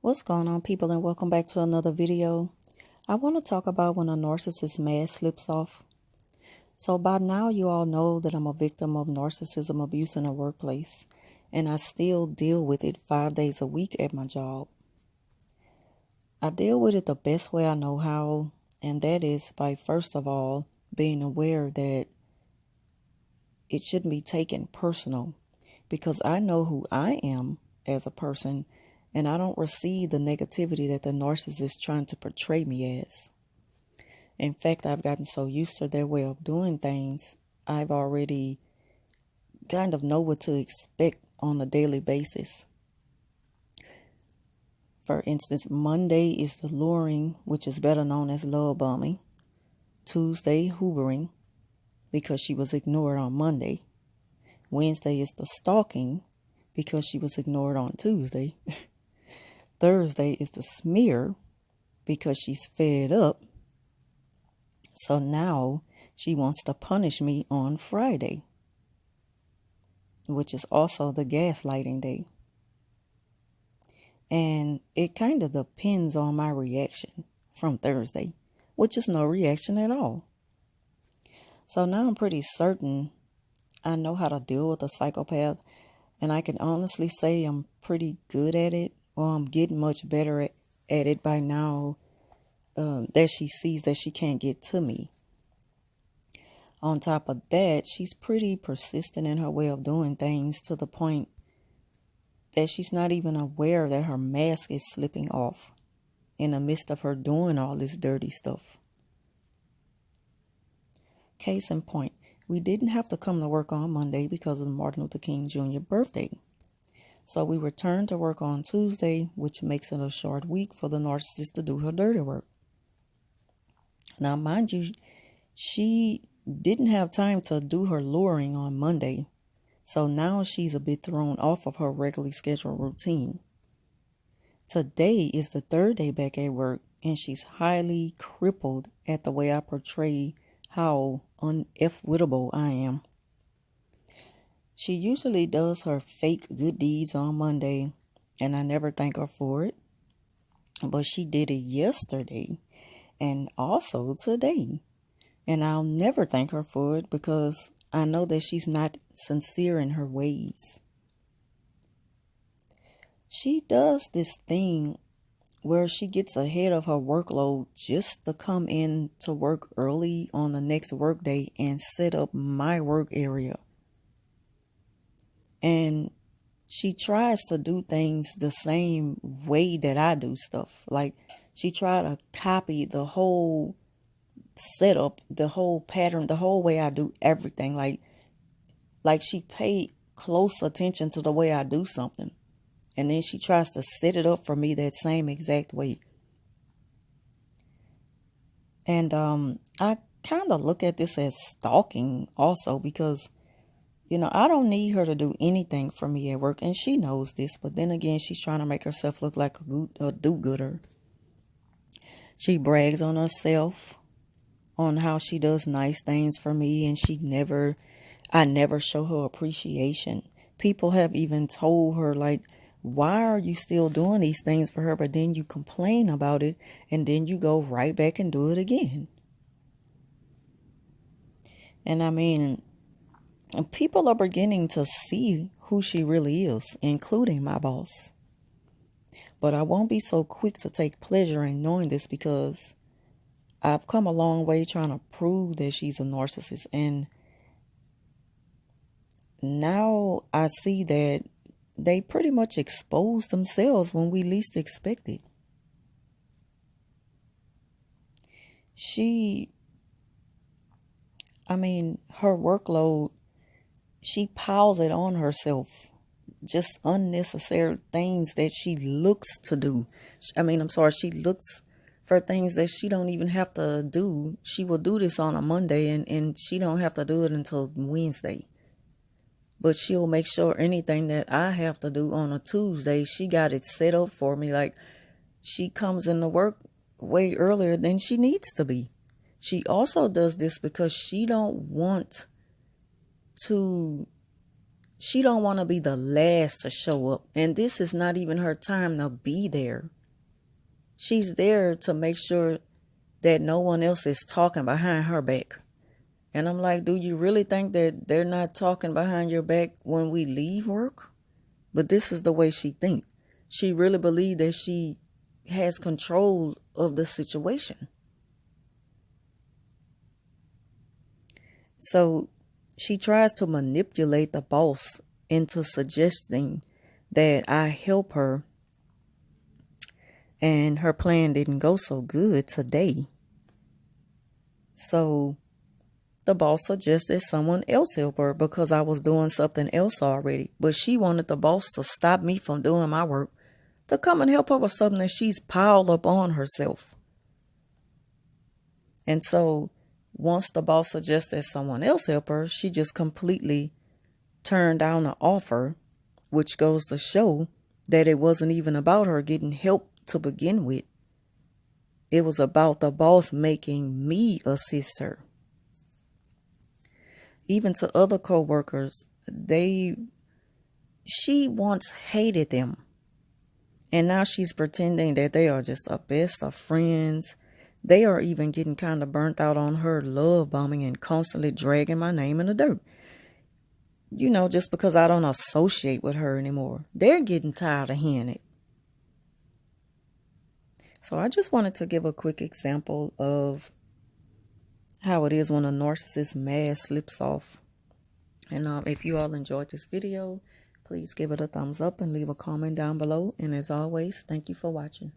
What's going on, people, and welcome back to another video. I want to talk about when a narcissist mask slips off. So by now you all know that I'm a victim of narcissism abuse in the workplace, and I still deal with it 5 days a week at my job. I deal with it the best way I know how, and that is by, first of all, being aware that it shouldn't be taken personal, because I know who I am as a person, and I don't receive the negativity that the narcissist is trying to portray me as. In fact, I've gotten so used to their way of doing things, I've already kind of know what to expect on a daily basis. For instance, Monday is the luring, which is better known as love bombing. Tuesday, hoovering, because she was ignored on Monday. Wednesday is the stalking, because she was ignored on Tuesday. Thursday is the smear, because she's fed up. So now she wants to punish me on Friday, which is also the gaslighting day. And it kind of depends on my reaction from Thursday, which is no reaction at all. So now I'm pretty certain I know how to deal with a psychopath, and I can honestly say I'm pretty good at it, or I'm getting much better at it by now, that she sees that she can't get to me. On top of that, she's pretty persistent in her way of doing things, to the point that she's not even aware that her mask is slipping off in the midst of her doing all this dirty stuff. Case in point, we didn't have to come to work on Monday because of Martin Luther King Jr. birthday. So we returned to work on Tuesday, which makes it a short week for the narcissist to do her dirty work. Now, mind you, she didn't have time to do her luring on Monday. So now she's a bit thrown off of her regularly scheduled routine. Today is the third day back at work, and she's highly crippled at the way I portray how unf-wittable I am. She usually does her fake good deeds on Monday, and I never thank her for it. But she did it yesterday and also today. And I'll never thank her for it because I know that she's not sincere in her ways. She does this thing where she gets ahead of her workload just to come in to work early on the next workday and set up my work area. And she tries to do things the same way that I do stuff. Like, she tried to copy the whole setup, the whole pattern, the whole way I do everything. Like she paid close attention to the way I do something. And then she tries to set it up for me that same exact way. And I kind of look at this as stalking also, because I don't need her to do anything for me at work, and she knows this. But then again, she's trying to make herself look like a do-gooder. She brags on herself, on how she does nice things for me, and I never show her appreciation. People have even told her, like, why are you still doing these things for her? But then you complain about it, and then you go right back and do it again. And I mean, people are beginning to see who she really is, including my boss. But I won't be so quick to take pleasure in knowing this, because I've come a long way trying to prove that she's a narcissist. And now I see that they pretty much expose themselves when we least expect it. Her workload, she piles it on herself. Just unnecessary things that she looks to do. She looks for things that she don't even have to do. She will do this on a Monday, and she don't have to do it until Wednesday. But she'll make sure anything that I have to do on a Tuesday, she got it set up for me. Like, she comes into work way earlier than she needs to be. She also does this because she don't want to She don't want to be the last to show up. And this is not even her time to be there. She's there to make sure that no one else is talking behind her back. And I'm like, do you really think that they're not talking behind your back when we leave work? But this is the way she thinks. She really believes that she has control of the situation. So she tries to manipulate the boss into suggesting that I help her. And her plan didn't go so good today. So the boss suggested someone else help her because I was doing something else already. But she wanted the boss to stop me from doing my work, to come and help her with something that she's piled up on herself. And so once the boss suggested someone else help her, she just completely turned down the offer, which goes to show that it wasn't even about her getting help to begin with. It was about the boss making me assist her. Even to other co-workers, she once hated them. And now she's pretending that they are just the best of friends. They are even getting kind of burnt out on her love bombing and constantly dragging my name in the dirt. You know, just because I don't associate with her anymore. They're getting tired of hearing it. So I just wanted to give a quick example of how it is when a narcissist mask slips off. And if you all enjoyed this video, please give it a thumbs up and leave a comment down below. And as always, thank you for watching.